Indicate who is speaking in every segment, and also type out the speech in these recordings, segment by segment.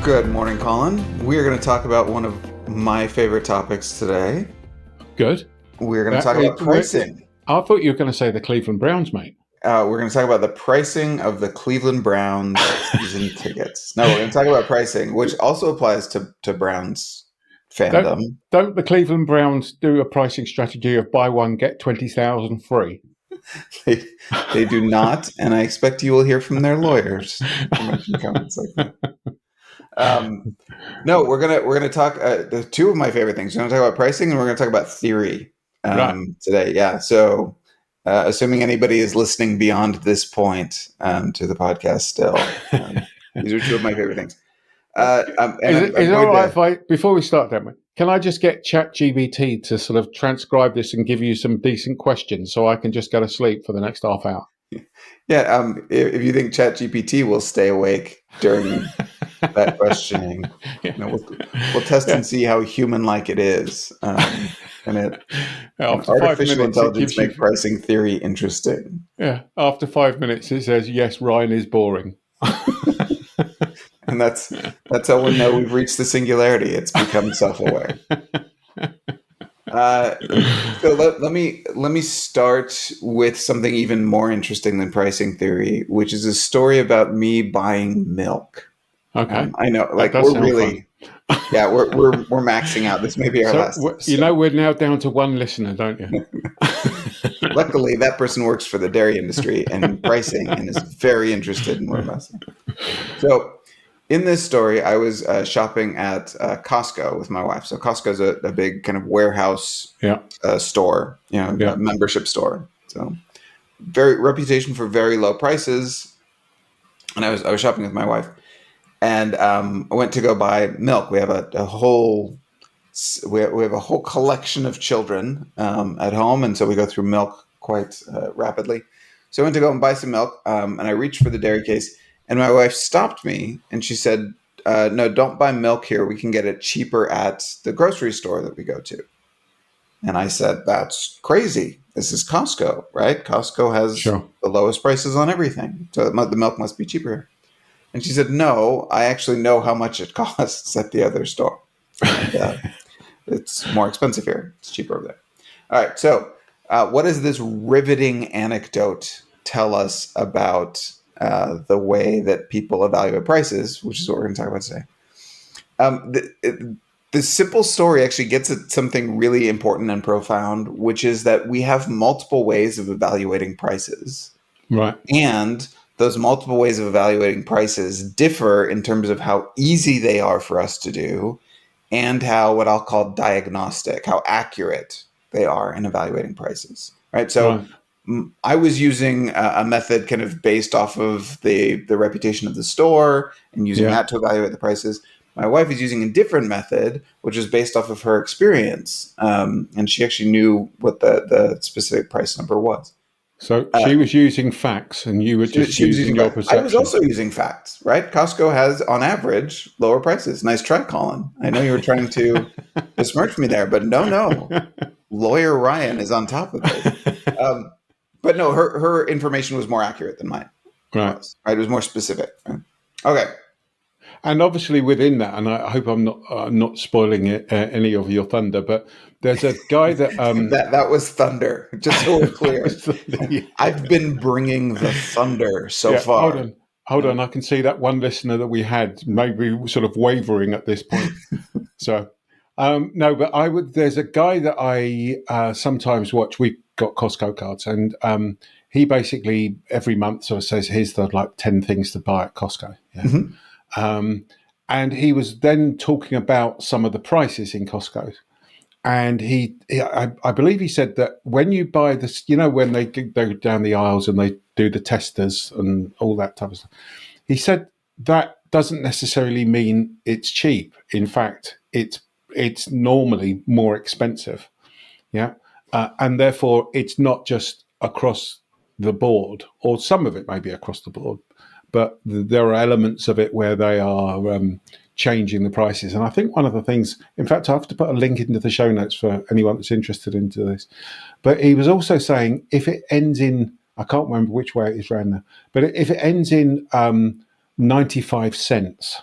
Speaker 1: Good morning, Colin. We are going to talk about one of my favorite topics today.
Speaker 2: Good.
Speaker 1: We're going to talk about pricing.
Speaker 2: I thought you were going to say the Cleveland Browns, mate.
Speaker 1: We're going to talk about the pricing of the Cleveland Browns season tickets. No, we're going to talk about pricing, which also applies to Browns fandom.
Speaker 2: Don't the Cleveland Browns do a pricing strategy of buy one, get 20,000 free?
Speaker 1: They do not, and I expect you will hear from their lawyers making comments like that. No, we're gonna talk. The two of my favorite things. We're gonna talk about pricing, and we're gonna talk about theory today. Yeah. So, assuming anybody is listening beyond this point to the podcast, still, these are two of my favorite things.
Speaker 2: Is it all right if before we start that, can I just get ChatGPT to sort of transcribe this and give you some decent questions so I can just go to sleep for the next half hour?
Speaker 1: Yeah. If you think ChatGPT will stay awake during that questioning, we'll test and see how human-like it is. And artificial intelligence make pricing theory interesting.
Speaker 2: Yeah. After 5 minutes, it says, yes, Ryan is boring.
Speaker 1: And that's how we know we've reached the singularity. It's become self-aware. So let me start with something even more interesting than pricing theory, which is a story about me buying milk.
Speaker 2: Okay,
Speaker 1: I know, like we're really, yeah, we're maxing out. This may be our last.
Speaker 2: We're now down to one listener, don't you?
Speaker 1: Luckily, that person works for the dairy industry and pricing, and is very interested in what I'm asking. So, in this story, I was shopping at Costco with my wife. So Costco is a big kind of warehouse store, a membership store. So very reputation for very low prices. And I was shopping with my wife, and I went to go buy milk. We have a whole collection of children at home, and so we go through milk quite rapidly. So I went to go and buy some milk, and I reached for the dairy case. And my wife stopped me and she said, no, don't buy milk here. We can get it cheaper at the grocery store that we go to. And I said, that's crazy. This is Costco, right? Costco has the lowest prices on everything. So the milk must be cheaper. And she said, no, I actually know how much it costs at the other store. And, it's more expensive here. It's cheaper over there. All right. So what does this riveting anecdote tell us about the way that people evaluate prices, which is what we're going to talk about today. The simple story actually gets at something really important and profound, which is that we have multiple ways of evaluating prices.
Speaker 2: Right.
Speaker 1: And those multiple ways of evaluating prices differ in terms of how easy they are for us to do and how what I'll call diagnostic, how accurate they are in evaluating prices. Right. So I was using a method kind of based off of the reputation of the store and using that to evaluate the prices. My wife is using a different method, which is based off of her experience. And she actually knew what the specific price number was.
Speaker 2: So she was using facts and you were just using your perception.
Speaker 1: I was also using facts, right? Costco has, on average, lower prices. Nice try, Colin. I know you were trying to besmirch me there, but no. Lawyer Ryan is on top of it. But no, her information was more accurate than mine.
Speaker 2: Right.
Speaker 1: It was more specific. Right? Okay.
Speaker 2: And obviously within that, and I hope I'm not spoiling any of your thunder, but there's a guy that
Speaker 1: that was thunder. Just so we're clear, I've been bringing the thunder so far.
Speaker 2: Hold on. I can see that one listener that we had maybe sort of wavering at this point. So no, but there's a guy that I sometimes watch. We got Costco cards, and he basically every month sort of says, here's the 10 things to buy at Costco. Yeah. Mm-hmm. And he was then talking about some of the prices in Costco. And I believe he said that when you buy this, when they go down the aisles and they do the testers and all that type of stuff, he said that doesn't necessarily mean it's cheap. In fact, it's normally more expensive. Yeah. And therefore, it's not just across the board, or some of it may be across the board, but there are elements of it where they are changing the prices. And I think one of the things, in fact, I have to put a link into the show notes for anyone that's interested into this. But he was also saying if it ends in, I can't remember which way it is around now, but if it ends in 95 cents,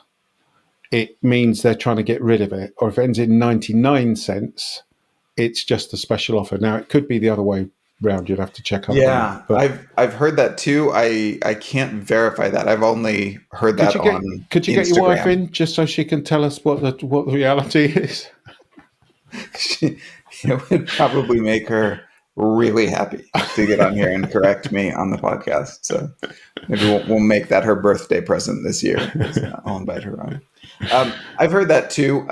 Speaker 2: it means they're trying to get rid of it. Or if it ends in 99 cents, it's just a special offer. Now, it could be the other way round. You'd have to check up on that.
Speaker 1: Yeah,
Speaker 2: But
Speaker 1: I've heard that too. I can't verify that. I've only heard
Speaker 2: could
Speaker 1: that
Speaker 2: you
Speaker 1: on
Speaker 2: get your wife
Speaker 1: Instagram.
Speaker 2: in just so she can tell us what the reality is?
Speaker 1: It would probably make her really happy to get on here and correct me on the podcast. So maybe we'll make that her birthday present this year. I'll invite her on. I've heard that too.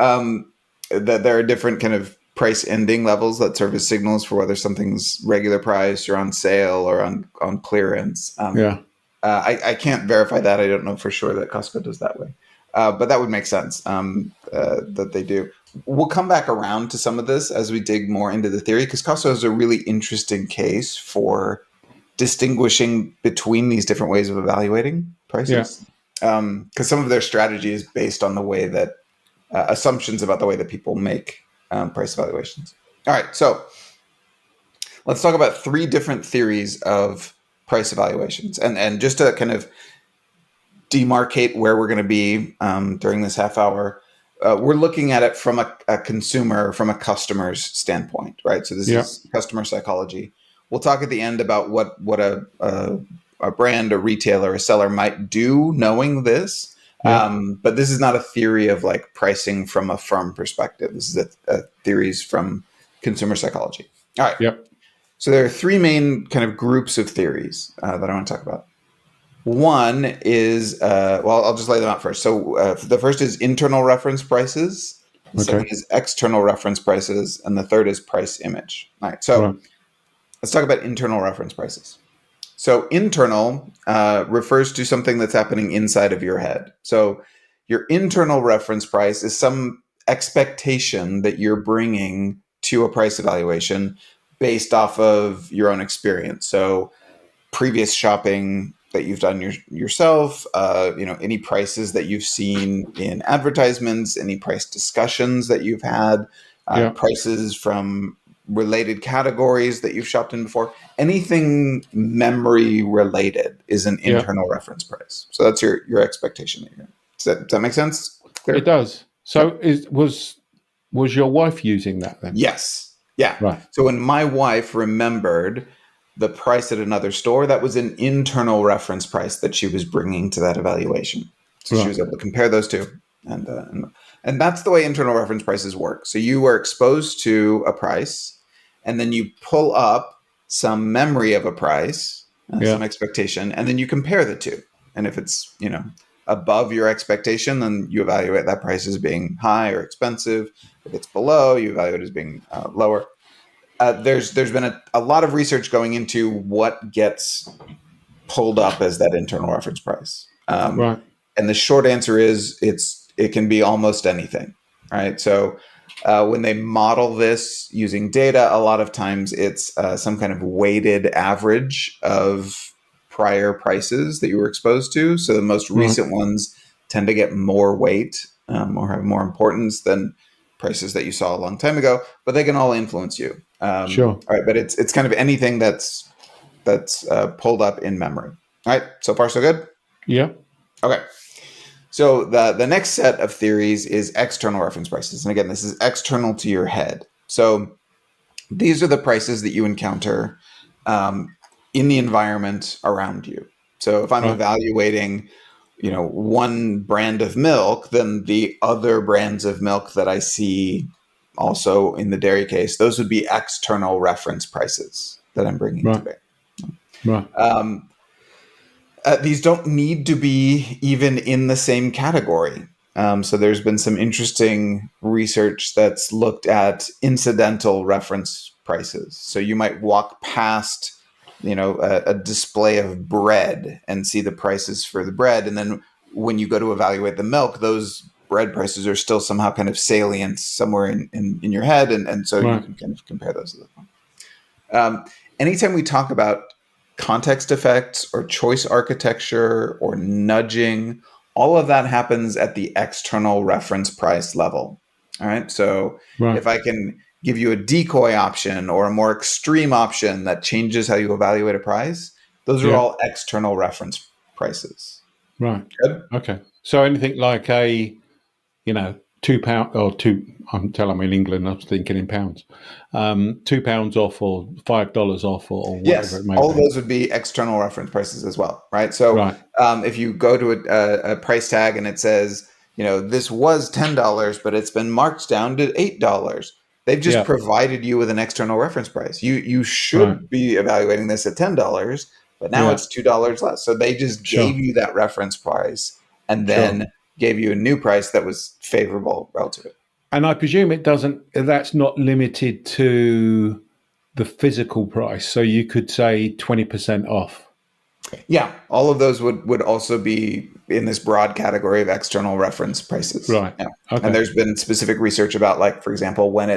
Speaker 1: That there are different kind of price ending levels that serve as signals for whether something's regular price or on sale or on clearance.
Speaker 2: Yeah.
Speaker 1: I can't verify that. I don't know for sure that Costco does that way. But that would make sense that they do. We'll come back around to some of this as we dig more into the theory, because Costco has a really interesting case for distinguishing between these different ways of evaluating prices. Because some of their strategy is based on the way that assumptions about the way that people make price evaluations. All right, so let's talk about 3 different theories of price evaluations. And just to kind of demarcate where we're going to be during this half hour, we're looking at it from a consumer, from a customer's standpoint, right? So this is customer psychology. We'll talk at the end about what a brand, a retailer, a seller might do knowing this. But this is not a theory of like pricing from a firm perspective. This is a theories from consumer psychology. All right.
Speaker 2: Yep.
Speaker 1: So there are 3 main kind of groups of theories that I want to talk about. One is, I'll just lay them out first. So the first is internal reference prices. The second is external reference prices. And the third is price image. All right. So let's talk about internal reference prices. So internal refers to something that's happening inside of your head. So your internal reference price is some expectation that you're bringing to a price evaluation based off of your own experience. So previous shopping that you've done yourself, any prices that you've seen in advertisements, any price discussions that you've had, prices from related categories that you've shopped in before. Anything memory related is an internal reference price. So that's your expectation. Does that make sense? Clear?
Speaker 2: It does. So was your wife using that then?
Speaker 1: Yes. Yeah.
Speaker 2: Right.
Speaker 1: So when my wife remembered the price at another store, that was an internal reference price that she was bringing to that evaluation. So she was able to compare those two. And that's the way internal reference prices work. So you are exposed to a price, and then you pull up some memory of a price, some expectation, and then you compare the two. And if it's, above your expectation, then you evaluate that price as being high or expensive. If it's below, you evaluate it as being lower. There's been a lot of research going into what gets pulled up as that internal reference price. And the short answer is it can be almost anything, right? So when they model this using data, a lot of times it's some kind of weighted average of prior prices that you were exposed to. So the most recent ones tend to get more weight or have more importance than prices that you saw a long time ago, but they can all influence you.
Speaker 2: Sure.
Speaker 1: All right, but it's kind of anything that's pulled up in memory. All right, so far so good?
Speaker 2: Yeah.
Speaker 1: Okay. So the next set of theories is external reference prices. And again, this is external to your head. So these are the prices that you encounter in the environment around you. So if I'm evaluating, one brand of milk, then the other brands of milk that I see also in the dairy case, those would be external reference prices that I'm bringing to bear.
Speaker 2: Right.
Speaker 1: These don't need to be even in the same category. So there's been some interesting research that's looked at incidental reference prices. So you might walk past, a display of bread and see the prices for the bread. And then when you go to evaluate the milk, those bread prices are still somehow kind of salient somewhere in your head. And so you can kind of compare those. Anytime we talk about context effects or choice architecture or nudging, all of that happens at the external reference price level. All right. So if I can give you a decoy option or a more extreme option that changes how you evaluate a price, those are all external reference prices.
Speaker 2: Right.
Speaker 1: Good?
Speaker 2: Okay. So anything like a £2 or two. I'm in England. I was thinking in pounds. £2 off or $5 off or whatever
Speaker 1: Yes,
Speaker 2: it may
Speaker 1: all of
Speaker 2: be.
Speaker 1: those would be external reference prices as well, right? So
Speaker 2: Right.
Speaker 1: if you go to a price tag and it says, this was $10, but it's been marked down to $8, they've just
Speaker 2: Yeah.
Speaker 1: provided you with an external reference price. You
Speaker 2: Right.
Speaker 1: should be evaluating this at $10, but now
Speaker 2: Yeah.
Speaker 1: it's $2 less. So they just
Speaker 2: Sure.
Speaker 1: gave you that reference price and
Speaker 2: Sure.
Speaker 1: then gave you a new price that was favorable relative to it.
Speaker 2: And I presume it doesn't. That's not limited to the physical price. So you could say 20% off.
Speaker 1: Yeah, all of those would also be in this broad category of external reference prices.
Speaker 2: Right.
Speaker 1: Yeah. And
Speaker 2: Okay.
Speaker 1: there's been specific research about, like, for example, when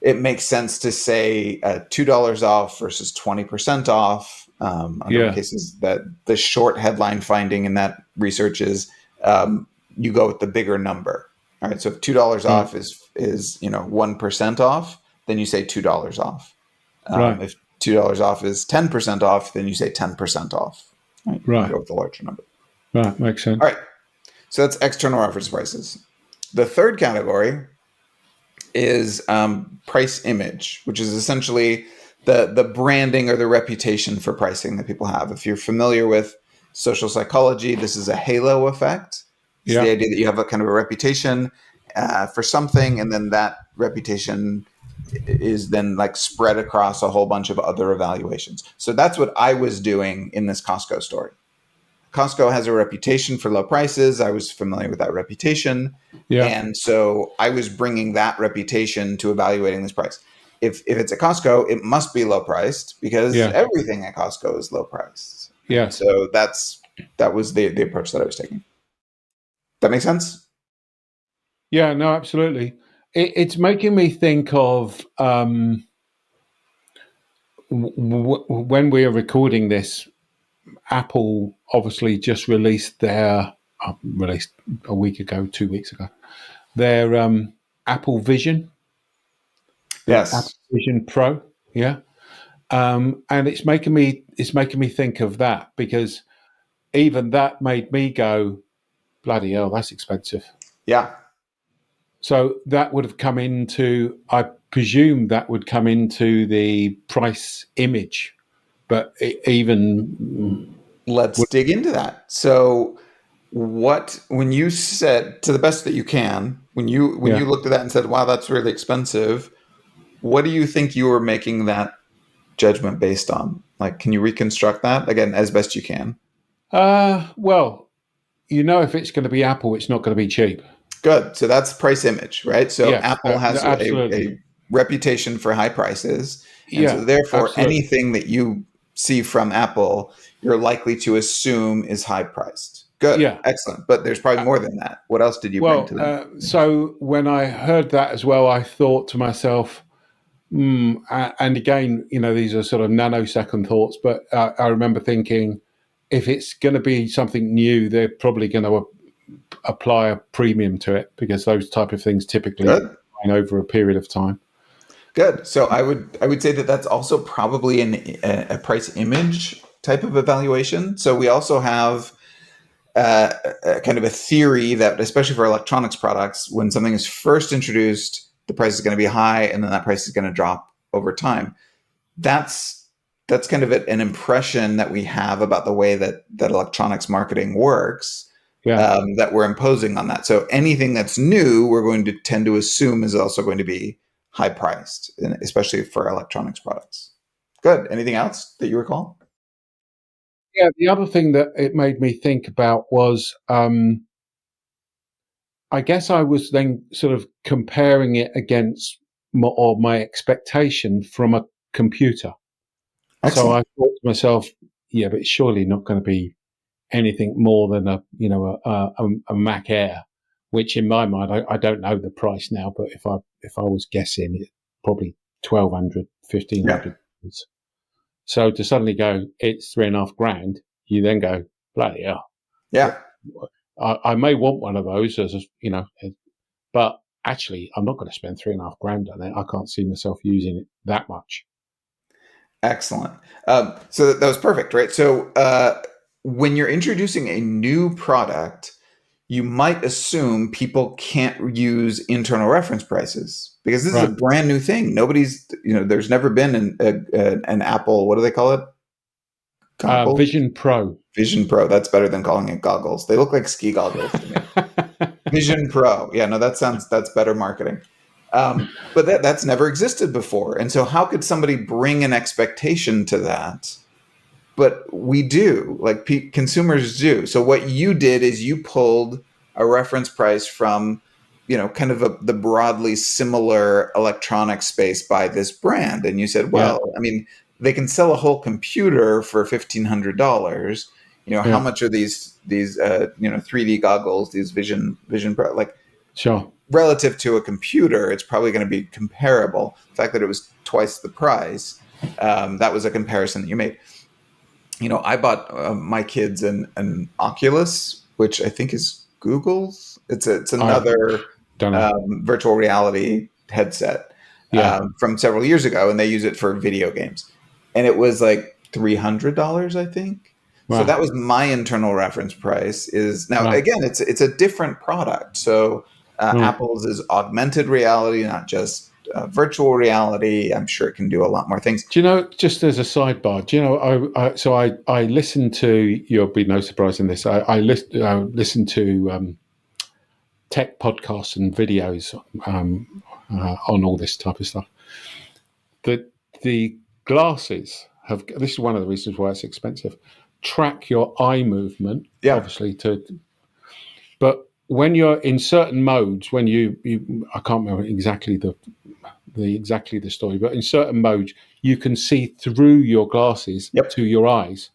Speaker 1: it makes sense to say $2 off versus 20% off. Under what
Speaker 2: Yeah.
Speaker 1: cases that the short headline finding in that research is you go with the bigger number. All right. So if $2
Speaker 2: Right.
Speaker 1: off is 1% off, then you say $2 off.
Speaker 2: Right.
Speaker 1: If $2 off is 10% off, then you say 10% off. Right? You
Speaker 2: Right.
Speaker 1: go with the larger number.
Speaker 2: Right. Makes sense.
Speaker 1: All right. So that's external reference prices. The third category is price image, which is essentially the branding or the reputation for pricing that people have. If you're familiar with social psychology, this is a halo effect. It's the
Speaker 2: Yeah.
Speaker 1: idea that you have a kind of a reputation for something, and then that reputation is then like spread across a whole bunch of other evaluations. So that's what I was doing in this Costco story. Costco has a reputation for low prices. I was familiar with that reputation.
Speaker 2: Yeah.
Speaker 1: And so I was bringing that reputation to evaluating this price. If it's at Costco, it must be low priced because
Speaker 2: Yeah.
Speaker 1: everything at Costco is low priced. And
Speaker 2: Yes.
Speaker 1: so that was the approach that I was taking. That makes sense?
Speaker 2: Yeah. No. Absolutely. It's making me think of when we are recording this. Apple obviously just released released a week ago, 2 weeks ago, their Apple Vision, the Apple
Speaker 1: Yes.
Speaker 2: Vision Pro. Yeah. And it's making me think of that because even that made me go, bloody hell, that's expensive.
Speaker 1: Yeah.
Speaker 2: So that would have come into, I presume that would come into the price image, but even
Speaker 1: Let's dig into that. So when you said, to the best that you can, when you
Speaker 2: yeah.
Speaker 1: looked at that and said, wow, that's really expensive, what do you think you were making that judgment based on? Like, can you reconstruct that again as best you can?
Speaker 2: Well, if it's going to be Apple, it's not going to be cheap.
Speaker 1: Good. So that's price image, right? So
Speaker 2: Yes,
Speaker 1: Apple has
Speaker 2: absolutely.
Speaker 1: a reputation for high prices. And so
Speaker 2: Yeah,
Speaker 1: therefore,
Speaker 2: absolutely.
Speaker 1: anything that you see from Apple, you're likely to assume is high priced. Good.
Speaker 2: Yeah.
Speaker 1: Excellent. But there's probably more than that. What else did you bring to
Speaker 2: Well,
Speaker 1: them?
Speaker 2: so when I heard that as well, I thought to myself, and again, these are sort of nanosecond thoughts, but I remember thinking, if it's going to be something new, they're probably going to apply a premium to it because those type of things typically
Speaker 1: Good.
Speaker 2: over a period of time.
Speaker 1: Good. So I would say that that's also probably a price image type of evaluation. So we also have a kind of a theory that, especially for electronics products, when something is first introduced, the price is going to be high, and then that price is going to drop over time. That's kind of an impression that we have about the way that electronics marketing works,
Speaker 2: Yeah.
Speaker 1: that we're imposing on that. So anything that's new, we're going to tend to assume is also going to be high priced, especially for electronics products. Good. Anything else that you recall?
Speaker 2: Yeah. The other thing that it made me think about was, I guess I was then sort of comparing it against my expectation from a computer. So
Speaker 1: Excellent.
Speaker 2: I thought to myself, yeah, but it's surely not going to be anything more than a Mac Air, which in my mind, I don't know the price now, but if I was guessing, it's probably 1,200,
Speaker 1: Yeah.
Speaker 2: 1,500. So to suddenly go, it's 3.5 grand, you then go, bloody hell.
Speaker 1: Yeah.
Speaker 2: I may want one of those but actually, I'm not going to spend 3.5 grand on it. I can't see myself using it that much.
Speaker 1: Excellent. So that was perfect, right? So when you're introducing a new product, you might assume people can't use internal reference prices because this is a
Speaker 2: Right.
Speaker 1: brand new thing. There's never been an Apple, what do they call it? Goggles?
Speaker 2: Vision Pro.
Speaker 1: Vision Pro. That's better than calling it goggles. They look like ski goggles to me. Vision Pro. Yeah, no, that's better marketing. But that's never existed before. And so how could somebody bring an expectation to that? But we do, like consumers do. So what you did is you pulled a reference price from, kind of the broadly similar electronic space by this brand. And you said,
Speaker 2: Yeah.
Speaker 1: well, I mean, they can sell a whole computer for $1,500. How
Speaker 2: Yeah.
Speaker 1: much are these 3D goggles, these Vision Pro, like
Speaker 2: Sure.
Speaker 1: relative to a computer, it's probably going to be comparable. The fact that it was twice the price, that was a comparison that you made. I bought my kids an Oculus, which I think is Google's. It's another
Speaker 2: Don't know.
Speaker 1: virtual reality headset
Speaker 2: Yeah.
Speaker 1: from several years ago, and they use it for video games. And it was like $300, I think. So
Speaker 2: Wow.
Speaker 1: that was my internal reference price. Is now
Speaker 2: Wow.
Speaker 1: again, it's a different product. So Apple's is augmented reality, not just virtual reality. I'm sure it can do a lot more things.
Speaker 2: Do you know, just as a sidebar, do you know, I listen to, you'll be no surprise in this, I listen to tech podcasts and videos on all this type of stuff. The glasses this is one of the reasons why it's expensive, track your eye movement,
Speaker 1: Yeah.
Speaker 2: obviously, but when you're in certain modes, when you I can't remember exactly the story, but in certain modes you can see through your glasses
Speaker 1: Yep.
Speaker 2: to your eyes,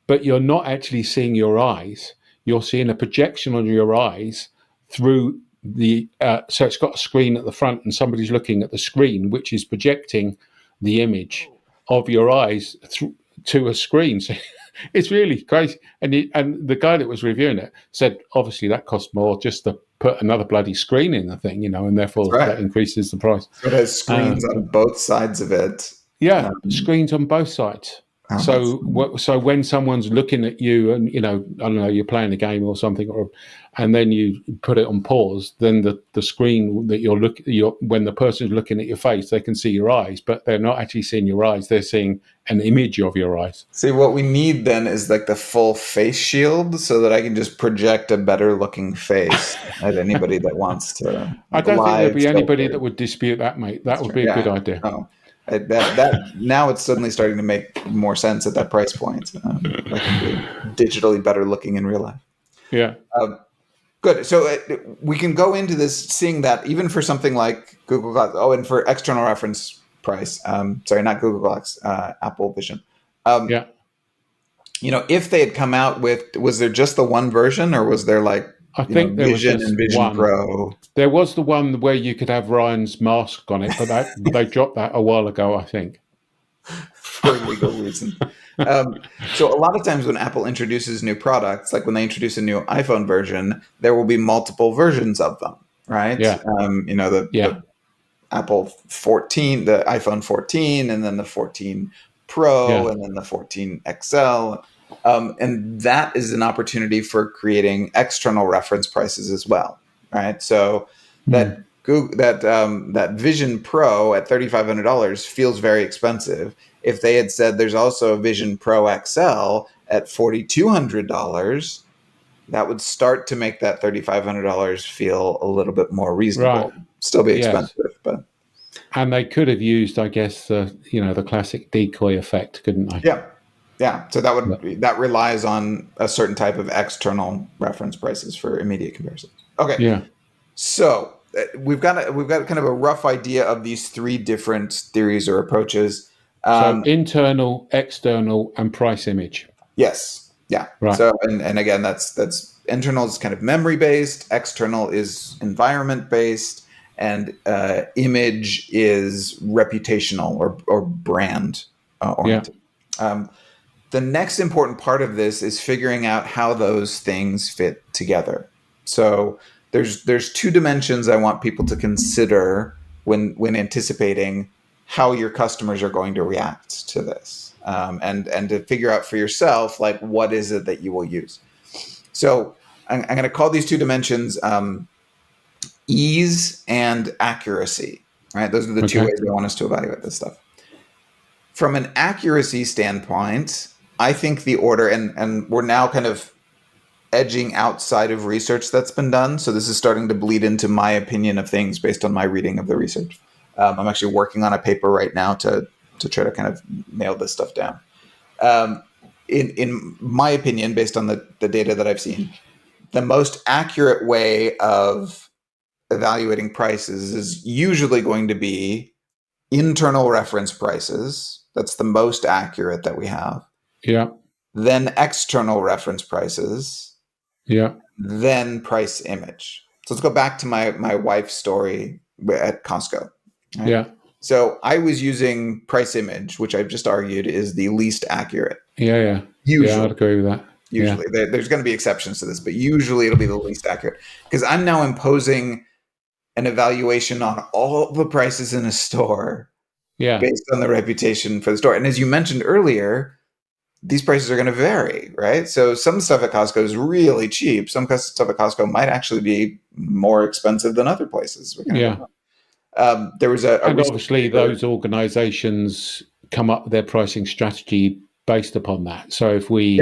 Speaker 2: but you're not actually seeing your eyes. You're seeing a projection on your eyes through the so it's got a screen at the front, and somebody's looking at the screen, which is projecting the image of your eyes to a screen. So it's really crazy. And the guy that was reviewing it said, obviously that costs more just to put another bloody screen in the thing, and therefore
Speaker 1: That's right.
Speaker 2: that increases the price.
Speaker 1: So it has screens on both sides of it.
Speaker 2: Yeah, screens on both sides.
Speaker 1: Oh,
Speaker 2: So when someone's looking at you, and I don't know, you're playing a game or something, and then you put it on pause, then the screen that when the person's looking at your face, they can see your eyes, but they're not actually seeing your eyes; they're seeing an image of your eyes.
Speaker 1: See, what we need then is like the full face shield, so that I can just project a better looking face at anybody that wants to.
Speaker 2: I don't think there'd be anybody
Speaker 1: filter.
Speaker 2: that would dispute that, mate. That would be a good idea.
Speaker 1: Oh. That now it's suddenly starting to make more sense at that price point. I can be digitally better looking in real life.
Speaker 2: Yeah.
Speaker 1: Good. So we can go into this seeing that even for something like Google Glass. Oh, and for external reference price. Sorry, not Google Glass. Apple Vision.
Speaker 2: Yeah.
Speaker 1: If they had come out with, was there just the one version, or was there like
Speaker 2: I think there was
Speaker 1: Vision
Speaker 2: just
Speaker 1: and Vision
Speaker 2: one.
Speaker 1: Pro?
Speaker 2: There was the one where you could have Ryan's mask on it, but they dropped that a while ago, I think.
Speaker 1: For legal reasons. So a lot of times when Apple introduces new products, like when they introduce a new iPhone version, there will be multiple versions of them, right?
Speaker 2: Yeah.
Speaker 1: The Apple 14, the iPhone 14, and then the 14 Pro, and then the 14 XL. And that is an opportunity for creating external reference prices as well, right? So that that Vision Pro at $3,500 feels very expensive. If they had said there's also a Vision Pro XL at $4,200, that would start to make that $3,500 feel a little bit more reasonable.
Speaker 2: Right.
Speaker 1: Still be expensive, but.
Speaker 2: And they could have used, I guess, the classic decoy effect, couldn't they?
Speaker 1: Yeah. So that relies on a certain type of external reference prices for immediate comparisons. Okay.
Speaker 2: Yeah.
Speaker 1: So we've got kind of a rough idea of these three different theories or approaches.
Speaker 2: So internal, external, and price image.
Speaker 1: Yes. Yeah.
Speaker 2: Right.
Speaker 1: So and again, that's internal is kind of memory based. External is environment based. And image is reputational or brand oriented. Yeah. The next important part of this is figuring out how those things fit together. So there's two dimensions I want people to consider when anticipating how your customers are going to react to this, and to figure out for yourself, like, what is it that you will use. So I'm going to call these two dimensions ease and accuracy. Right? Those are the two
Speaker 2: Okay.
Speaker 1: ways I want us to evaluate this stuff. From an accuracy standpoint, I think the order, and we're now kind of edging outside of research that's been done. So this is starting to bleed into my opinion of things based on my reading of the research. I'm actually working on a paper right now to try to kind of nail this stuff down. In my opinion, based on the data that I've seen, the most accurate way of evaluating prices is usually going to be internal reference prices. That's the most accurate that we have.
Speaker 2: Yeah.
Speaker 1: Then external reference prices.
Speaker 2: Yeah.
Speaker 1: Then price image. So let's go back to my wife's story at Costco. Right?
Speaker 2: Yeah.
Speaker 1: So I was using price image, which I've just argued is the least accurate.
Speaker 2: Yeah. Yeah.
Speaker 1: Usually.
Speaker 2: Yeah, I'd agree with that.
Speaker 1: Usually.
Speaker 2: Yeah.
Speaker 1: There's going to be exceptions to this, but usually it'll be the least accurate. Because I'm now imposing an evaluation on all the prices in a store
Speaker 2: Yeah.
Speaker 1: based on the reputation for the store. And as you mentioned earlier, these prices are going to vary, right? So some stuff at Costco is really cheap. Some stuff at Costco might actually be more expensive than other places.
Speaker 2: Yeah.
Speaker 1: There was a
Speaker 2: And
Speaker 1: recent
Speaker 2: obviously,
Speaker 1: paper.
Speaker 2: those organisations come up with their pricing strategy based upon that. So if we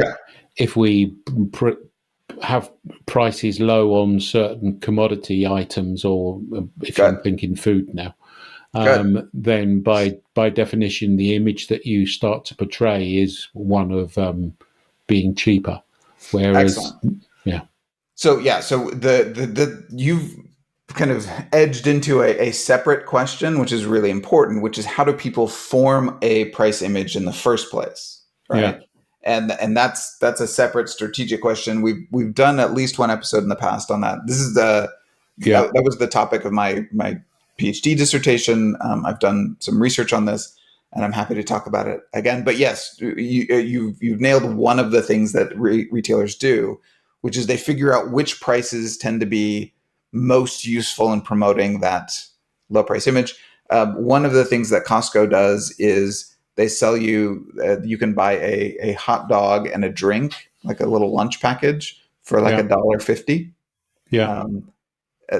Speaker 2: have prices low on certain commodity items, or if I'm thinking food now, then by definition, the image that you start to portray is one of being cheaper. Whereas,
Speaker 1: Excellent.
Speaker 2: yeah.
Speaker 1: So the you've kind of edged into a separate question, which is really important, which is how do people form a price image in the first place, right?
Speaker 2: Yeah.
Speaker 1: And that's a separate strategic question. We've done at least one episode in the past on that. This is that was the topic of my PhD dissertation. I've done some research on this, and I'm happy to talk about it again. But yes, you've nailed one of the things that retailers do, which is they figure out which prices tend to be most useful in promoting that low price image. One of the things that Costco does is they sell you, you can buy a hot dog and a drink, like a little lunch package for like $1.50.
Speaker 2: Yeah.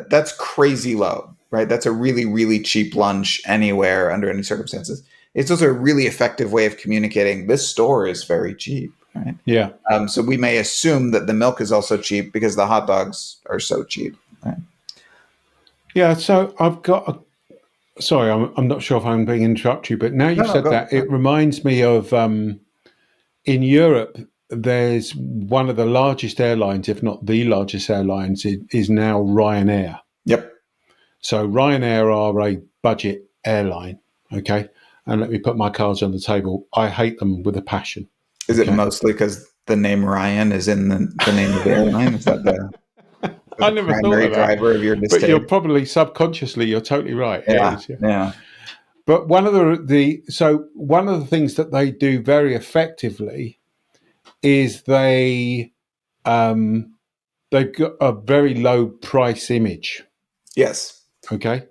Speaker 1: That's crazy low, right? That's a really, really cheap lunch anywhere under any circumstances. It's also a really effective way of communicating this store is very cheap, right?
Speaker 2: Yeah.
Speaker 1: So we may assume that the milk is also cheap because the hot dogs are so cheap, right?
Speaker 2: Yeah. So I've got sorry, I'm not sure if I'm being interrupted, but now you've said that, it reminds me of in Europe, there's one of the largest airlines, if not the largest airlines, is now Ryanair.
Speaker 1: Yep.
Speaker 2: So Ryanair are a budget airline, okay? And let me put my cards on the table. I hate them with a passion.
Speaker 1: Is it mostly because the name Ryan is in the name of the airline? Is that the
Speaker 2: I never thought
Speaker 1: primary
Speaker 2: of that.
Speaker 1: driver of your disdain?
Speaker 2: But you're probably subconsciously, you're totally right.
Speaker 1: Yeah,
Speaker 2: it is,
Speaker 1: yeah.
Speaker 2: But one of the things that they do very effectively is they've got a very low price image.
Speaker 1: Yes.
Speaker 2: Okay.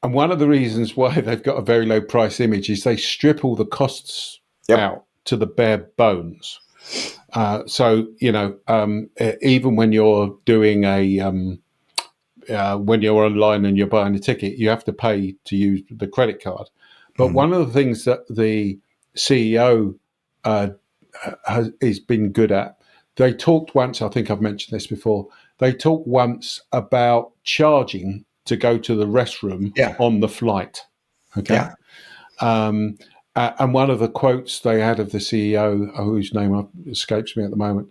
Speaker 2: And one of the reasons why they've got a very low price image is they strip all the costs out to the bare bones. So, even when you're doing when you're online and you're buying a ticket, you have to pay to use the credit card. But one of the things that the CEO has been good at, they talked once, I think I've mentioned this before, they talked once about charging to go to the restroom on the flight. Okay.
Speaker 1: Yeah.
Speaker 2: And one of the quotes they had of the CEO, whose name escapes me at the moment,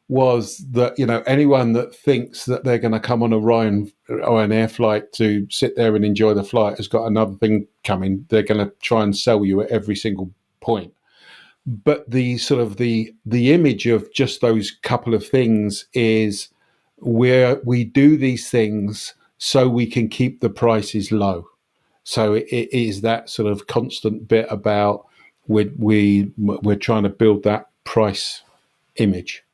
Speaker 2: was that, anyone that thinks that they're going to come on a Ryanair flight to sit there and enjoy the flight has got another thing coming. They're going to try and sell you at every single point. But the sort of the image of just those couple of things is where we do these things so we can keep the prices low. So it is that sort of constant bit about we're trying to build that price image.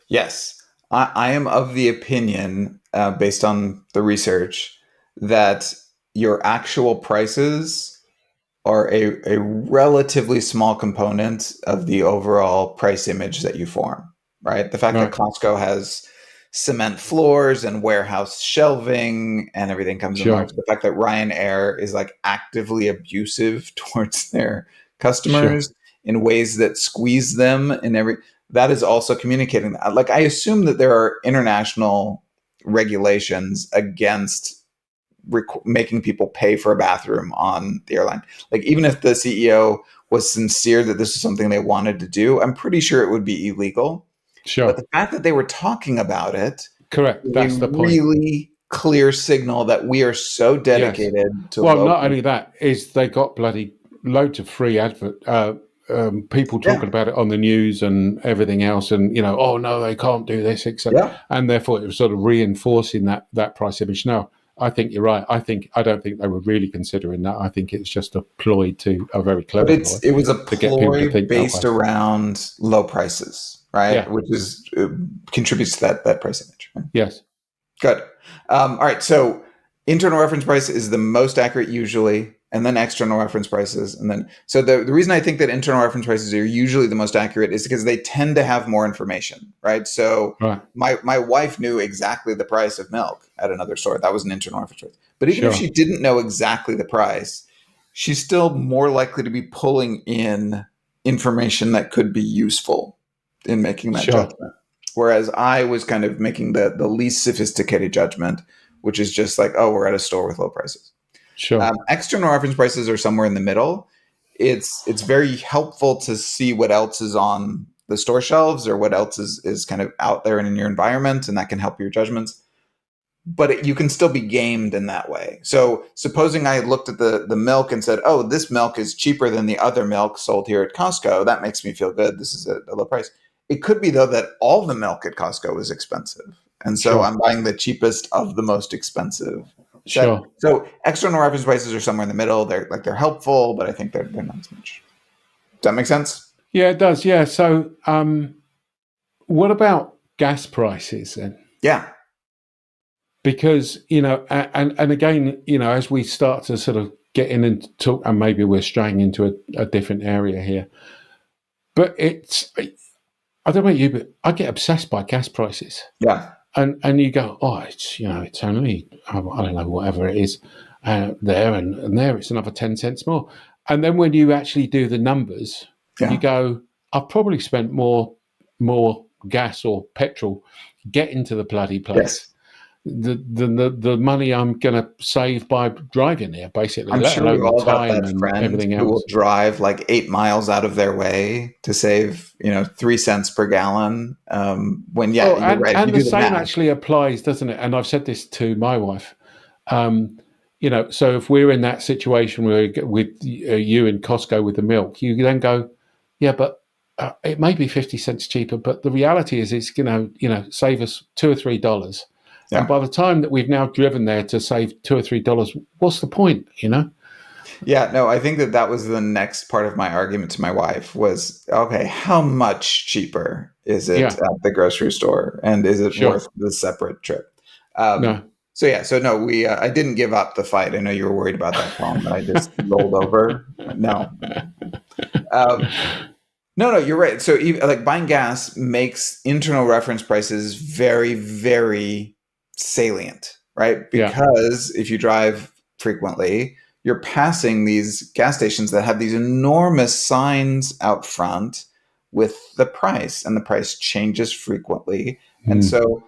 Speaker 1: Yes. I am of the opinion, based on the research, that your actual prices are a relatively small component of the overall price image that you form, right? The fact that Costco has cement floors and warehouse shelving and everything comes in
Speaker 2: Sure.
Speaker 1: large. The fact that Ryanair is like actively abusive towards their
Speaker 2: Sure.
Speaker 1: customers in ways that squeeze them in every, that is also communicating that. Like I assume that there are international regulations against making people pay for a bathroom on the airline. Like even if the CEO was sincere that this is something they wanted to do, I'm pretty sure it would be illegal. But
Speaker 2: Sure.
Speaker 1: the fact that they were talking about it
Speaker 2: Correct.
Speaker 1: is a
Speaker 2: That's the point.
Speaker 1: really clear signal that we are so
Speaker 2: Yes.
Speaker 1: dedicated to
Speaker 2: Well, not
Speaker 1: local.
Speaker 2: only that, is they got bloody loads of free advert people talking
Speaker 1: Yeah,
Speaker 2: about it on the news and everything else, and oh no, they can't do this, etc.
Speaker 1: yeah.
Speaker 2: And therefore, it was sort of reinforcing that price image. No, I think you're right. I don't think they were really considering that. I think it's just a ploy a very
Speaker 1: But
Speaker 2: clever ploy
Speaker 1: it was a
Speaker 2: to get people to
Speaker 1: ploy
Speaker 2: think that
Speaker 1: based
Speaker 2: way.
Speaker 1: around low prices, right?
Speaker 2: Yeah.
Speaker 1: Which is contributes to that price image. Right?
Speaker 2: Yes.
Speaker 1: Good. All right. So internal reference price is the most accurate usually, and then external reference prices. And then, so the reason I think that internal reference prices are usually the most accurate is because they tend to have more information, right? So
Speaker 2: Right.
Speaker 1: my wife knew exactly the price of milk at another store. That was an internal reference price. But even if
Speaker 2: Sure.
Speaker 1: she didn't know exactly the price, she's still more likely to be pulling in information that could be useful in making that
Speaker 2: Sure.
Speaker 1: judgment. Whereas I was kind of making the least sophisticated judgment, which is just like, oh, we're at a store with low prices.
Speaker 2: Sure.
Speaker 1: External reference prices are somewhere in the middle. It's very helpful to see what else is on the store shelves or what else is kind of out there and in your environment, and that can help your judgments. But you can still be gamed in that way. So supposing I looked at the milk and said, oh, this milk is cheaper than the other milk sold here at Costco. That makes me feel good. This is a low price. It could be, though, that all the milk at Costco is expensive. And so
Speaker 2: Sure.
Speaker 1: I'm buying the cheapest of the most expensive set.
Speaker 2: Sure.
Speaker 1: So external reference prices are somewhere in the middle. They're helpful, but I think they're not as much. Does that make sense?
Speaker 2: Yeah, it does. Yeah. So, what about gas prices then?
Speaker 1: Yeah.
Speaker 2: Because and again, as we start to sort of get in and talk, and maybe we're straying into a different area here, but I don't know about you, but I get obsessed by gas prices.
Speaker 1: Yeah.
Speaker 2: And you go, oh, it's only, I don't know, whatever it is there, and there it's another 10 cents more. And then when you actually do the numbers,
Speaker 1: Yeah.
Speaker 2: you go, I've probably spent more gas or petrol getting to the bloody place.
Speaker 1: Yes.
Speaker 2: The money I'm going to save by driving there, basically,
Speaker 1: I'm
Speaker 2: let
Speaker 1: sure we've
Speaker 2: alone the
Speaker 1: all got
Speaker 2: time
Speaker 1: that
Speaker 2: and
Speaker 1: friend
Speaker 2: everything
Speaker 1: who will
Speaker 2: else.
Speaker 1: drive like 8 miles out of their way to save, 3 cents per gallon. When, yeah, you're right. If
Speaker 2: And
Speaker 1: you
Speaker 2: the
Speaker 1: do the
Speaker 2: same
Speaker 1: math.
Speaker 2: actually applies, doesn't it? And I've said this to my wife. So if we're in that situation where with you in Costco with the milk, you then go, yeah, but it may be 50 cents cheaper, but the reality is it's going to, save us $2 or $3.
Speaker 1: Yeah.
Speaker 2: And by the time that we've now driven there to save $2 or $3, what's the point,
Speaker 1: Yeah, no, I think that was the next part of my argument to my wife was, okay, how much cheaper is it
Speaker 2: Yeah.
Speaker 1: at the grocery store? And is it
Speaker 2: Sure.
Speaker 1: worth the separate trip?
Speaker 2: No.
Speaker 1: So no, I didn't give up the fight. I know you were worried about that, Colin, but I just rolled over. No. No, you're right. So even, like buying gas makes internal reference prices very, very salient, right?
Speaker 2: Yeah.
Speaker 1: Because if you drive frequently, you're passing these gas stations that have these enormous signs out front with the price, and the price changes frequently. And so,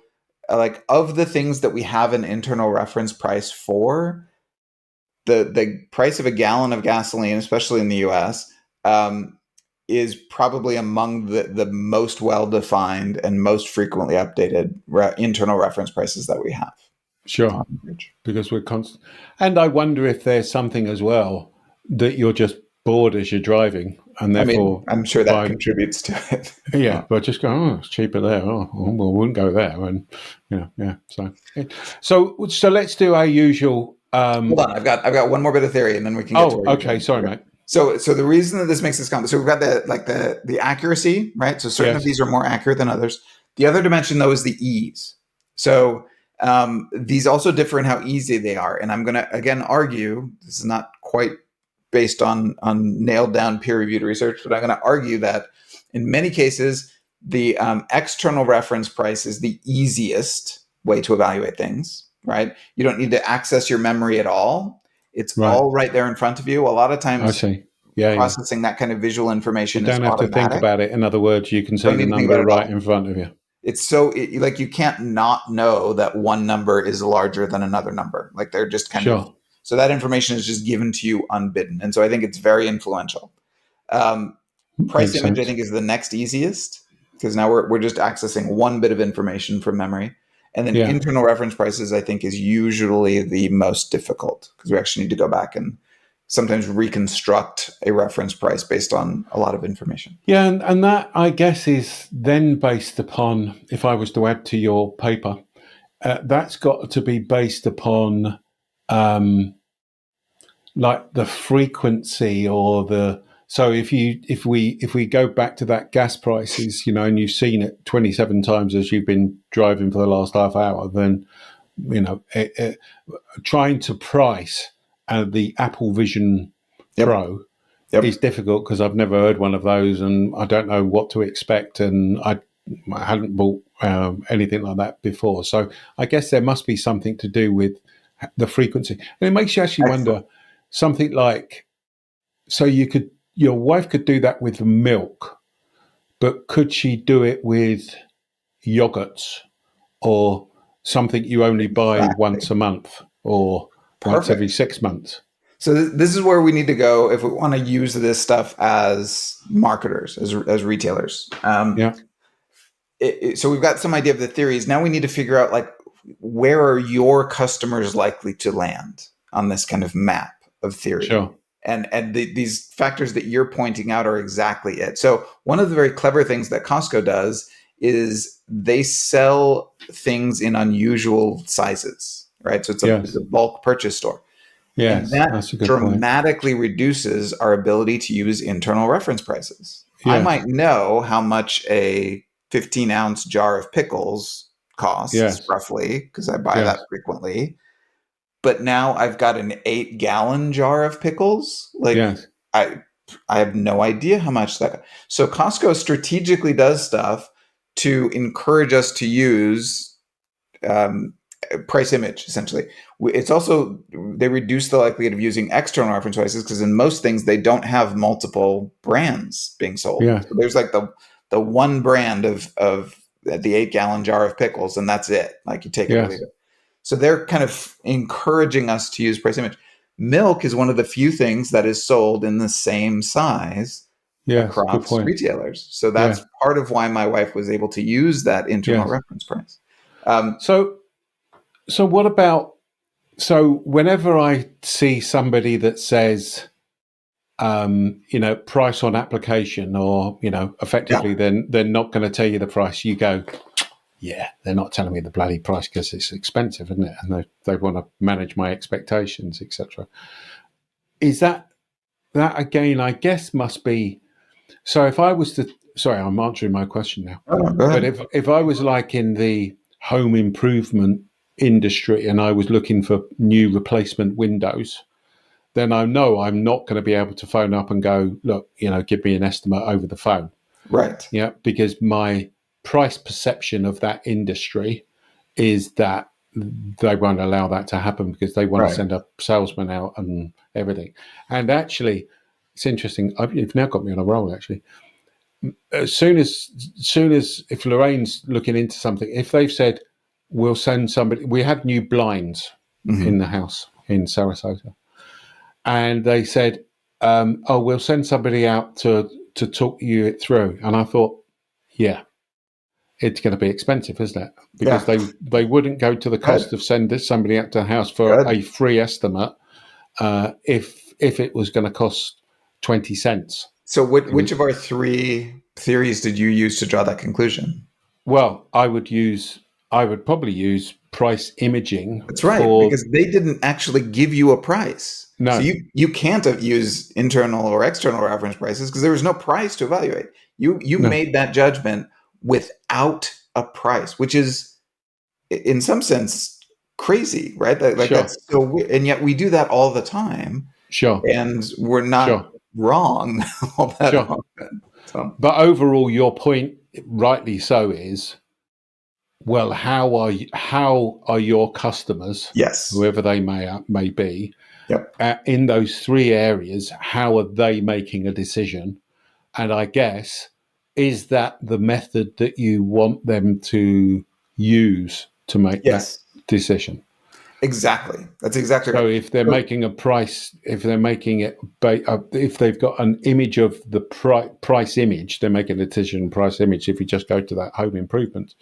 Speaker 1: like, of the things that we have an internal reference price for, the price of a gallon of gasoline, especially in the US, is probably among the most well-defined and most frequently updated internal reference prices that we have.
Speaker 2: Sure. Because we're constant. And I wonder if there's something as well that you're just bored as you're driving, and therefore
Speaker 1: I'm sure that contributes to it.
Speaker 2: Yeah, but just go, oh, it's cheaper there. Oh, well, we wouldn't go there, and yeah. So let's do our usual.
Speaker 1: Hold on, I've got one more bit of theory, and then we can get to
Speaker 2: Oh, okay. Sorry, mate.
Speaker 1: So the reason that this makes this complex, so we've got the accuracy, right? So certain of these are more accurate than others. The other dimension, though, is the ease. So these also differ in how easy they are. And I'm going to, again, argue, this is not quite based on nailed down peer-reviewed research, but I'm going to argue that in many cases, The external reference price is the easiest way to evaluate things, right? You don't need to access your memory at all. It's
Speaker 2: Right.
Speaker 1: all right there in front of you. A lot of
Speaker 2: I
Speaker 1: times,
Speaker 2: see. Yeah.
Speaker 1: processing that kind of visual
Speaker 2: You
Speaker 1: information is
Speaker 2: don't have to think
Speaker 1: automatic.
Speaker 2: about it. In other words, you can see
Speaker 1: Don't
Speaker 2: the
Speaker 1: need to think about
Speaker 2: number
Speaker 1: it at
Speaker 2: right
Speaker 1: all.
Speaker 2: in front of you.
Speaker 1: It's so like you can't not know that one number is larger than another number. Like they're just kind of
Speaker 2: Sure.
Speaker 1: so that information is just given to you unbidden, and so I think it's very influential. Price
Speaker 2: Makes
Speaker 1: image, I
Speaker 2: sense.
Speaker 1: think, is the next easiest because now we're just accessing one bit of information from memory. And then
Speaker 2: Yeah.
Speaker 1: internal reference prices, I think, is usually the most difficult because we actually need to go back and sometimes reconstruct a reference price based on a lot of information.
Speaker 2: Yeah, and that I guess is then based upon, if I was to add to your paper, that's got to be based upon um, like the frequency or the. So if we go back to that gas prices, and you've seen it 27 times as you've been driving for the last half hour, then trying to price the Apple Vision
Speaker 1: Yep.
Speaker 2: Pro
Speaker 1: Yep.
Speaker 2: is difficult because I've never heard one of those and I don't know what to expect, and I hadn't bought anything like that before. So I guess there must be something to do with the frequency, and it makes you actually
Speaker 1: Excellent.
Speaker 2: wonder something like, so your wife could do that with milk, but could she do it with yogurts or something you only buy once
Speaker 1: Exactly.
Speaker 2: a month or once every
Speaker 1: Perfect.
Speaker 2: 6 months?
Speaker 1: So this is where we need to go if we want to use this stuff as marketers, as retailers.
Speaker 2: Yeah,
Speaker 1: So we've got some idea of the theories. Now we need to figure out like where are your customers likely to land on this kind of map of theory,
Speaker 2: sure.
Speaker 1: and these factors that you're pointing out are exactly it. So one of the very clever things that Costco does is they sell things in unusual sizes, right? So it's
Speaker 2: Yes,
Speaker 1: a bulk purchase store. And
Speaker 2: yes,
Speaker 1: that
Speaker 2: that's a good point.
Speaker 1: dramatically reduces our ability to use internal reference prices. I
Speaker 2: Yes,
Speaker 1: might know how much a 15-ounce jar of pickles costs
Speaker 2: yes,
Speaker 1: roughly because I buy that
Speaker 2: yes,
Speaker 1: frequently. But now I've got an 8-gallon jar of pickles. Like
Speaker 2: yes,
Speaker 1: I I have no idea how much that. So Costco strategically does stuff to encourage us to use um, price image essentially. It's also they reduce the likelihood of using external reference prices because in most things they don't have multiple brands being sold.
Speaker 2: yes,
Speaker 1: So there's like the one brand of the 8-gallon jar of pickles and that's it. Like you take it or leave
Speaker 2: yes,
Speaker 1: it. So they're kind of encouraging us to use price image. Milk is one of the few things that is sold in the same size
Speaker 2: yes. Good
Speaker 1: across
Speaker 2: point.
Speaker 1: retailers. So
Speaker 2: Yeah,
Speaker 1: that's part of why my wife was able to use that internal
Speaker 2: yes.
Speaker 1: reference price. Um,
Speaker 2: So, so what about? So, whenever I see somebody that says, price on application, or
Speaker 1: yeah,
Speaker 2: effectively, then they're not going to tell you the price. You go, yeah, they're not telling me the bloody price because it's expensive, isn't it? And they want to manage my expectations, etc. Is that again? I guess must be. So if I was to, sorry, I'm answering my question now.
Speaker 1: oh, go
Speaker 2: But
Speaker 1: ahead.
Speaker 2: if I was like in the home improvement industry and I was looking for new replacement windows, then I know I'm not going to be able to phone up and go, look, give me an estimate over the phone.
Speaker 1: Right,
Speaker 2: Yeah, because my price perception of that industry is that they won't allow that to happen because they want to
Speaker 1: right.
Speaker 2: send a salesman out and everything. And actually, it's interesting. You've now got me on a roll. Actually, as soon as if Lorraine's looking into something, if they've said we'll send somebody, we had new blinds in
Speaker 1: Hmm.
Speaker 2: the house in Sarasota, and they said, "Oh, we'll send somebody out to talk you it through." And I thought, yeah, it's going to be expensive, isn't it? Because
Speaker 1: Yeah,
Speaker 2: they wouldn't go to the
Speaker 1: good,
Speaker 2: cost of sending somebody out to the house for
Speaker 1: good.
Speaker 2: a free estimate if it was going to cost 20 cents.
Speaker 1: So, which of our three theories did you use to draw that conclusion?
Speaker 2: Well, I would probably use price imaging
Speaker 1: That's right,
Speaker 2: for
Speaker 1: because they didn't actually give you a price. So
Speaker 2: no,
Speaker 1: you can't have used internal or external reference prices because there was no price to evaluate. You
Speaker 2: no,
Speaker 1: made that judgment without a price, which is in some sense crazy, right? Like
Speaker 2: sure,
Speaker 1: that's so weird. And yet we do that all the time,
Speaker 2: sure,
Speaker 1: and we're not
Speaker 2: sure,
Speaker 1: wrong all that
Speaker 2: sure.
Speaker 1: often. So
Speaker 2: But overall, your point rightly so, is, well, how are your customers,
Speaker 1: Yes.
Speaker 2: whoever they may be,
Speaker 1: Yep.
Speaker 2: in those three areas? How are they making a decision? And I guess, is that the method that you want them to use to make that
Speaker 1: Yes.
Speaker 2: decision?
Speaker 1: Exactly. That's exactly right.
Speaker 2: So if they're
Speaker 1: So,
Speaker 2: making a price, if they're making it, if they've got an image of the price image, they're making a decision price image. If you just go to that home improvement,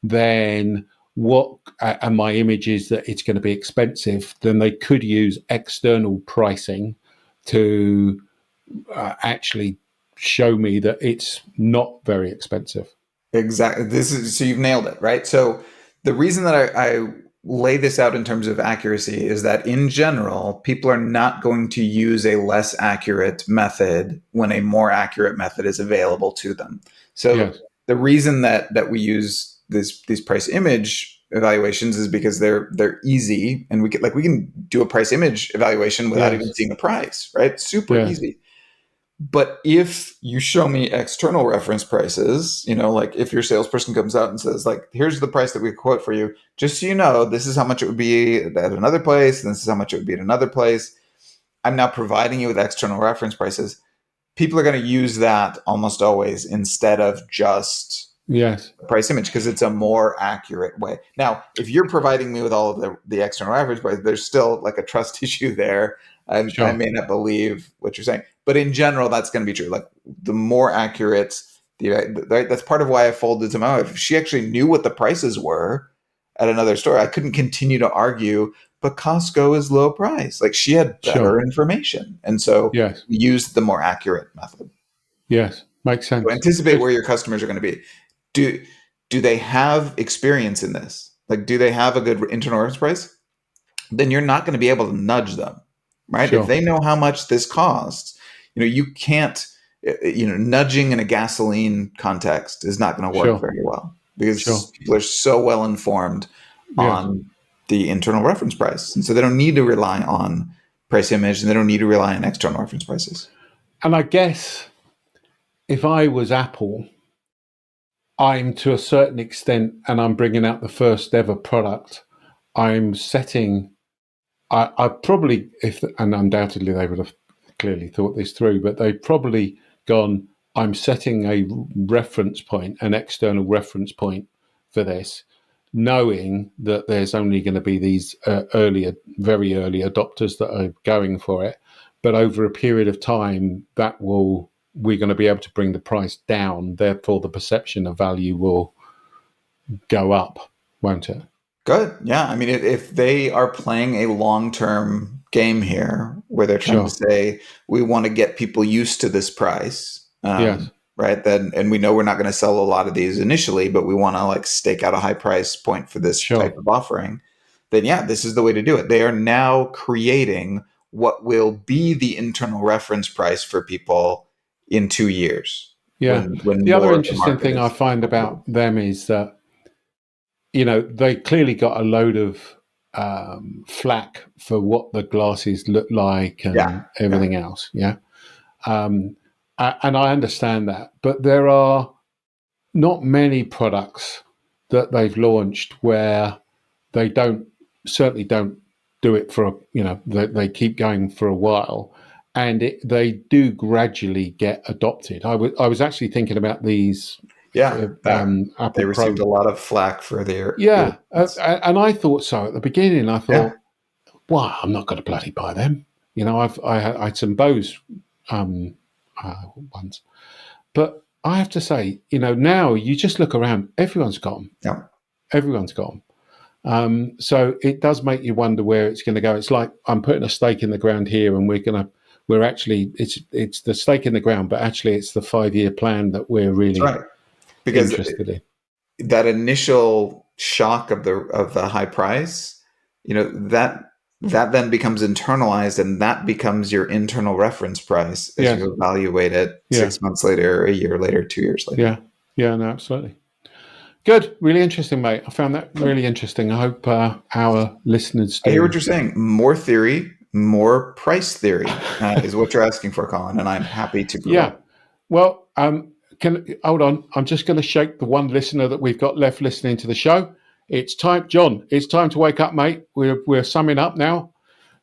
Speaker 2: then what? And my image is that it's going to be expensive. Then they could use external pricing to actually show me that it's not very expensive.
Speaker 1: exactly. This is so you've nailed it, right? So the reason that I lay this out in terms of accuracy is that in general, people are not going to use a less accurate method when a more accurate method is available to them. So
Speaker 2: Yes,
Speaker 1: the reason that we use these price image evaluations is because they're easy, and we can do a price image evaluation without even
Speaker 2: yes,
Speaker 1: seeing a price, right? Super
Speaker 2: yes,
Speaker 1: easy. But if you show me external reference prices, like if your salesperson comes out and says, like, here's the price that we quote for you, just so you know, this is how much it would be at another place, and this is how much it would be at another place. I'm now providing you with external reference prices. People are going to use that almost always instead of just
Speaker 2: yes,
Speaker 1: price image because it's a more accurate way. Now, if you're providing me with all of the external average price, there's still like a trust issue there. I
Speaker 2: sure,
Speaker 1: may not believe what you're saying, but in general, that's going to be true. Like the more accurate, right? That's part of why I folded to my wife. If she actually knew what the prices were at another store, I couldn't continue to argue. But Costco is low price. Like she had better
Speaker 2: sure,
Speaker 1: information, and so
Speaker 2: yes,
Speaker 1: we used the more accurate method.
Speaker 2: yes, makes
Speaker 1: So
Speaker 2: sense.
Speaker 1: anticipate
Speaker 2: Good,
Speaker 1: where your customers are going to be. Do do they have experience in this? Like, do they have a good internal reference price? Then you're not going to be able to nudge them, right? If
Speaker 2: sure,
Speaker 1: they know how much this costs, you can't, nudging in a gasoline context is not going to work
Speaker 2: sure,
Speaker 1: very well
Speaker 2: sure,
Speaker 1: because people are so well informed
Speaker 2: yes.
Speaker 1: on the internal reference price. And so they don't need to rely on price image and they don't need to rely on external reference prices.
Speaker 2: And I guess if I was Apple, I'm to a certain extent, and I'm bringing out the first ever product. I'm setting. I probably, if and undoubtedly they would have clearly thought this through, but they've probably gone. I'm setting a reference point, an external reference point for this, knowing that there's only going to be these very early adopters that are going for it. But over a period of time, we're going to be able to bring the price down. Therefore, the perception of value will go up, won't it?
Speaker 1: Good. Yeah. I mean, if they are playing a long term game here where they're trying to
Speaker 2: Sure.
Speaker 1: say, we want to get people used to this price,
Speaker 2: Yes.
Speaker 1: right? Then, and we know we're not going to sell a lot of these initially, but we want to like stake out a high price point for this type
Speaker 2: Sure.
Speaker 1: of offering, then yeah, this is the way to do it. They are now creating what will be the internal reference price for people in 2 years
Speaker 2: Yeah.
Speaker 1: when
Speaker 2: The other
Speaker 1: more of the
Speaker 2: interesting
Speaker 1: market
Speaker 2: thing I
Speaker 1: is.
Speaker 2: find about them is that, they clearly got a load of flack for what the glasses look like
Speaker 1: Yeah.
Speaker 2: and
Speaker 1: Yeah.
Speaker 2: everything else. Yeah. Um, and I understand that. But there are not many products that they've launched where they certainly don't do it for they keep going for a while, and they do gradually get adopted. I was actually thinking about these
Speaker 1: Yeah, they
Speaker 2: Apple
Speaker 1: received a
Speaker 2: Pro.
Speaker 1: lot of flack for their
Speaker 2: Yeah,
Speaker 1: earbuds.
Speaker 2: and I thought so at the beginning. I
Speaker 1: Yeah,
Speaker 2: thought, well, I'm not going to bloody buy them. I had some Bose um, ones, but I have to say, now you just look around, everyone's got them.
Speaker 1: yeah,
Speaker 2: Everyone's got them. So it does make you wonder where it's going to go. It's like I'm putting a stake in the ground here, and we're actually it's the stake in the ground, but actually it's the 5-year plan that we're
Speaker 1: that's
Speaker 2: really
Speaker 1: right. Because
Speaker 2: interested in.
Speaker 1: that initial shock of the high price, that then becomes internalized, and that becomes your internal reference price as
Speaker 2: Yes,
Speaker 1: you evaluate it
Speaker 2: yeah,
Speaker 1: 6 months later, a year later, 2 years later.
Speaker 2: yeah, yeah. No, absolutely. Good, really interesting, mate. I found that really interesting. I hope our listeners
Speaker 1: I hear what
Speaker 2: do.
Speaker 1: you're saying. More theory, more price theory is what you're asking for, Colin, and I'm happy to
Speaker 2: Yeah.
Speaker 1: provide.
Speaker 2: Well, hold on. I'm just going to shake the one listener that we've got left listening to the show. It's time, John. It's time to wake up, mate. We're summing up now.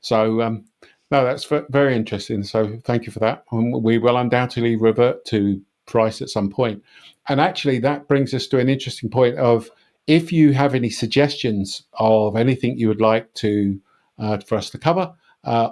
Speaker 2: So no, that's very interesting. So thank you for that. We will undoubtedly revert to price at some point. And actually, that brings us to an interesting point of if you have any suggestions of anything you would like to for us to cover,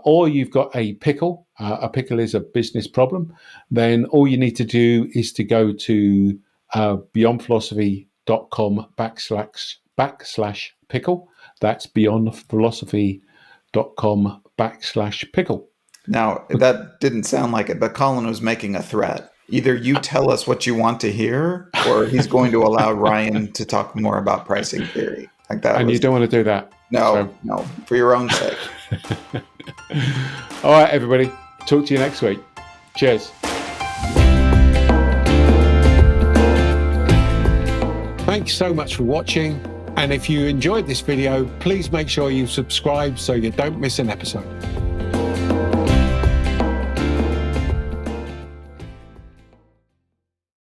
Speaker 2: or you've got a pickle is a business problem, then all you need to do is to go to beyondphilosophy.com/pickle. That's beyondphilosophy.com/pickle.
Speaker 1: Now, that didn't sound like it, but Colin was making a threat. Either you tell us what you want to hear, or he's going to allow Ryan to talk more about pricing theory. Like that.
Speaker 2: And you don't want to do that.
Speaker 1: No, for your own sake.
Speaker 2: All right, everybody. Talk to you next week. Cheers. Thanks so much for watching. And if you enjoyed this video, please make sure you subscribe so you don't miss an episode.